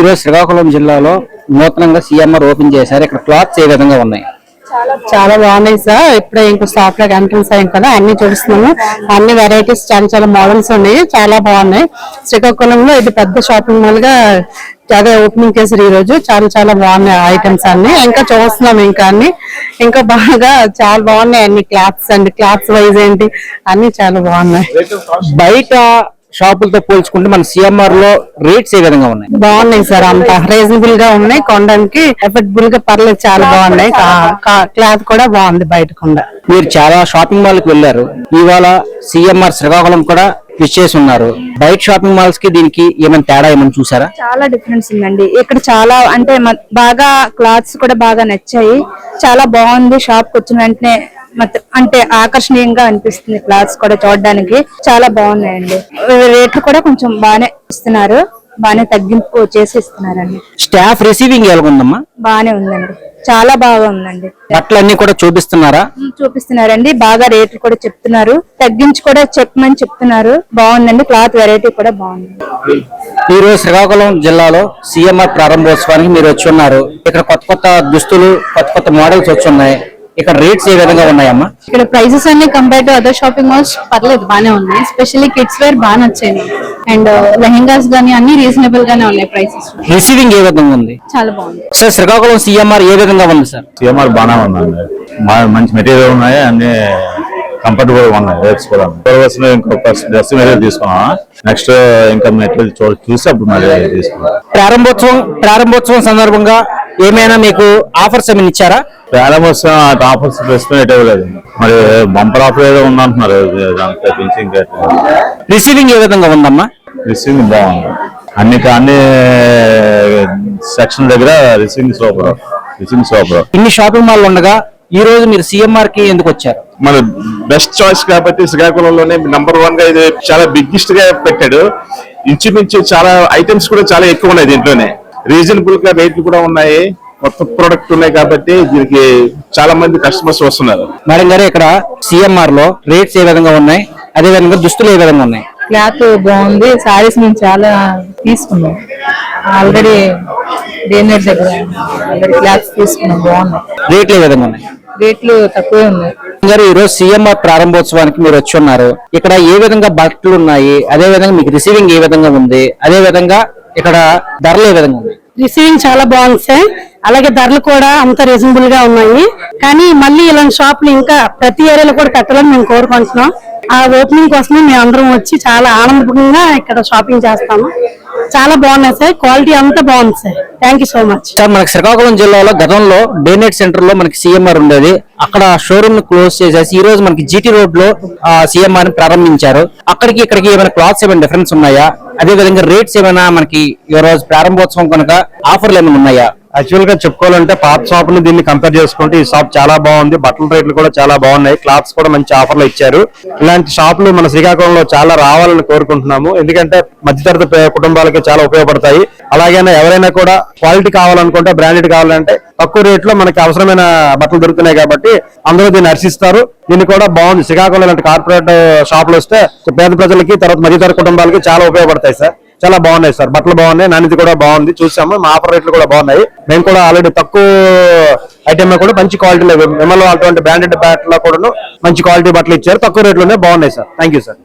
రోజు శ్రీకాకుళం జిల్లాలో నూతనంగా సీఎంఆర్ ఓపెన్ చేశారు. ఇక్కడ క్లాత్స్ ఏ విధంగా ఉన్నాయి? చాలా బాగున్నాయి సార్. ఇప్పుడే ఇంకో షాప్ లో ఎంట్రన్స్ అయ్యాం కదా, అన్ని చూస్తున్నాము. అన్ని వెరైటీస్ చాలా మోడల్స్ ఉన్నాయి, చాలా బాగున్నాయి. శ్రీకాకుళంలో ఇది పెద్ద షాపింగ్ మాల్ గా అదే ఓపెనింగ్ చేశారు ఈ రోజు. చాలా బాగున్నాయి ఐటమ్స్ అన్ని. ఇంకా చూస్తున్నాం ఇంకా అన్ని ఇంకా బాగా చాలా బాగున్నాయి అన్ని. క్లాత్స్ వైజ్ ఏంటి అన్ని చాలా బాగున్నాయి. బయట షాపులతో పోల్చుకుంటే మన సీఎంఆర్ లో రేట్స్ ఏ విధంగా ఉన్నాయి? బాగున్నాయి సార్, అంత రీజనబుల్ గా ఉన్నాయి. కొనడానికి ఎఫర్టబుల్ గా పర్లేదు, చాలా బాగున్నాయి. క్లాత్ కూడా బాగుంది బయటకుండా. మీరు చాలా షాపింగ్ మాల్ కి వెళ్ళారు, ఇవాళ సీఎంఆర్ శ్రీకాకుళం కూడా విచ్చేసి ఉన్నారు. బయట షాపింగ్ మాల్స్ కి దీనికి ఏమైనా తేడా ఏమైనా చూసారా? చాలా డిఫరెన్స్ ఉందండి. ఇక్కడ చాలా అంటే బాగా క్లాత్స్ కూడా బాగా నచ్చాయి. చాలా బాగుంది. షాప్ కి వచ్చిన వెంటనే అంటే ఆకర్షణీయంగా అనిపిస్తుంది. క్లాత్స్ కూడా చూడడానికి చాలా బాగున్నాయండి. రేట్లు కూడా కొంచెం బాగానే ఇస్తున్నారు, బాగానే తగ్గింపు చేసి ఇస్తున్నారండి. స్టాఫ్ రిసీవింగ్ ఎలా ఉందమ్మా? బాగానే ఉందండి, చాలా బాగా ఉందండి. బట్టలన్నీ కూడా చూపిస్తున్నారా? చూపిస్తున్నారండి. బాగా రేట్లు కూడా చెప్తున్నారు, తగ్గించి కూడా చెప్పమని చెప్తున్నారు. బాగుందండి. క్లాత్ వెరైటీ కూడా బాగుంది. ఈ రోజు శ్రీకాకుళం జిల్లాలో సీఎంఆర్ ప్రారంభోత్సవానికి మీరు వచ్చి ఉన్నారు. ఇక్కడ కొత్త దుస్తులు, కొత్త మోడల్స్ వచ్చి ఉన్నాయి. ఇక్కడ రేట్స్ ఏ విధంగా ఉన్నాయమ్మా? ఇక్కడ ప్రైసెస్ అన్ని compare to other shopping malls పర్లేదు, బానే ఉన్నాయి. స్పెషల్లీ కిడ్స్ వేర్ బాగా నచ్చాయి. అండ్ లెహెంగాస్ గానీ అన్ని రీజనబుల్ గానే ఉన్నాయి ప్రైసెస్. రిసీవింగ్ ఏ విధంగా ఉంది? చాలా బాగుంది సార్. శ్రీకాకుళం సీఎంఆర్ ఏ విధంగా ఉంది సార్? సీఎంఆర్ బాగానే ఉందండి. మంచి మెటీరియల్ ఉన్నాయి, అన్ని కంఫర్టబుల్ గా ఉన్నాయి. రేట్స్ కూడా ఇంకొక డ్రెస్ మెటీరియల్ తీసుకున్నాం. నెక్స్ట్ ఇంకా మెటీరియల్ చూసి అప్పుడు మళ్ళీ తీసుకున్నాం. ప్రారంభోత్సవం సందర్భంగా ఏమైనా మీకు ఆఫర్స్ ఏమైనా ఇచ్చారా? ప్రారంభోత్సవం ఆఫర్స్ ప్రస్తుతం లేదు, మరి బంపర్ ఆఫర్ ఏదో ఉందంటున్నారు. రిసీవింగ్ ఏ విధంగా ఉందమ్మా? రిసీవింగ్ బాగుంది. అన్ని సెక్షన్ దగ్గర రిసీవింగ్ సూపర్. ఇన్ని షాపింగ్ మాల్ ఉండగా ఈ రోజు మీరు సీఎంఆర్ కి ఎందుకు వచ్చారు? మన బెస్ట్ చాయిస్ కాబట్టి శ్రీకాకుళంలోనే నంబర్ 1 గా ఇది చాలా బిగ్గెస్ట్ గా పెట్టాడు. ఇంచుమించు చాలా ఐటమ్స్ కూడా చాలా ఎక్కువ ఉన్నాయి. దీంట్లోనే రీజనబుల్ గా రేట్లు కూడా ఉన్నాయి. కొత్త ప్రొడక్ట్ ఉన్నాయి కాబట్టి దీనికి చాలా మంది కస్టమర్స్ వస్తున్నారు. మేడం గారు, ఇక్కడ సీఎంఆర్ లో రేట్స్ ఏ విధంగా ఉన్నాయి, అదే విధంగా దుస్తులు ఏ విధంగా ఉన్నాయి? క్లాత్ బాగుంది. సారీస్ మేము చాలా తీసుకున్నాం ఆల్రెడీ. డేనెట్ దగ్గర ఆల్రెడీ క్లాత్స్ తీసుకున్నాం, బాగున్నాయి. రేట్లు ఏ విధంగా ఉన్నాయి? రేట్లు తక్కువే ఉన్నాయి. ఈ రోజు సీఎంఆర్ ప్రారంభోత్సవానికి మీరు వచ్చి ఉన్నారు. ఇక్కడ ఏ విధంగా బట్టలు ఉన్నాయి, అదే విధంగా మీకు రిసీవింగ్ ఏ విధంగా ఉంది, అదే విధంగా ఇక్కడ ధరలు ఏ విధంగా ఉంది? రిసీవింగ్ చాలా బాగుంది సార్. అలాగే ధరలు కూడా అంత రీజనబుల్ గా ఉన్నాయి. కానీ మళ్ళీ ఇలాంటి షాపులు ఇంకా ప్రతి ఏరియాలో కూడా పెట్టాలని మేము కోరుకుంటున్నాం. ఆ ఓపెనింగ్ కోసమే మేము అందరం వచ్చి చాలా ఆనందంగా ఇక్కడ షాపింగ్ చేస్తాము. చాలా బాగున్నాయి సార్, క్వాలిటీ అంతా బాగుంది sir. Thank you so much sir. మనకి శ్రీకాకుళం జిల్లాలో గతంలో డేనెట్ సెంటర్ లో మనకి సీఎంఆర్ ఉండేది. అక్కడ షోరూమ్ ను క్లోజ్ చేసేసి ఈ రోజు మనకి జీటీ రోడ్ లో సీఎంఆర్ ని ప్రారంభించారు. అక్కడికి ఇక్కడికి ఏమైనా క్లాత్స్ ఏమైనా డిఫరెన్స్ ఉన్నాయా? అదే విధంగా రేట్స్ ఏమైనా మనకి ఈ రోజు ప్రారంభోత్సవం కనుక ఆఫర్లు ఏమైనా ఉన్నాయా? యాక్చువల్ గా చెప్పుకోవాలంటే పాత షాప్ ని దీన్ని కంపేర్ చేసుకుంటే ఈ షాప్ చాలా బాగుంది. బట్టల రేట్లు కూడా చాలా బాగున్నాయి. క్లాత్స్ కూడా మంచి ఆఫర్లు ఇచ్చారు. ఇలాంటి షాపులు మన శ్రీకాకుళంలో చాలా రావాలని కోరుకుంటున్నాము. ఎందుకంటే మధ్యతరగతి కుటుంబాలకి చాలా ఉపయోగపడతాయి. అలాగైనా ఎవరైనా కూడా క్వాలిటీ కావాలనుకుంటే, బ్రాండెడ్ కావాలంటే తక్కువ రేట్లో మనకి అవసరమైన బట్టలు దొరుకుతున్నాయి కాబట్టి అందరూ దీన్ని హర్షిస్తారు. దీన్ని కూడా బాగుంది. శ్రీకాకుళం లాంటి కార్పొరేట్ షాపులు వస్తే పేద ప్రజలకి, తర్వాత మధ్యతరగతి కుటుంబాలకి చాలా ఉపయోగపడతాయి సార్. చాలా బాగున్నాయి సార్, బట్టలు బాగున్నాయి, నాణ్యత కూడా బాగుంది. చూసాము, మా ఆఫర్ రేట్లు కూడా బాగున్నాయి. మేము కూడా ఆల్రెడీ తక్కువ ఐటమ్ కూడా మంచి క్వాలిటీలో విమల్లో అటువంటి బ్రాండెడ్ బట్టలు కూడా మంచి క్వాలిటీ బట్టలు ఇచ్చారు. తక్కువ రేట్లోనే బాగున్నాయి సార్. Thank you sir.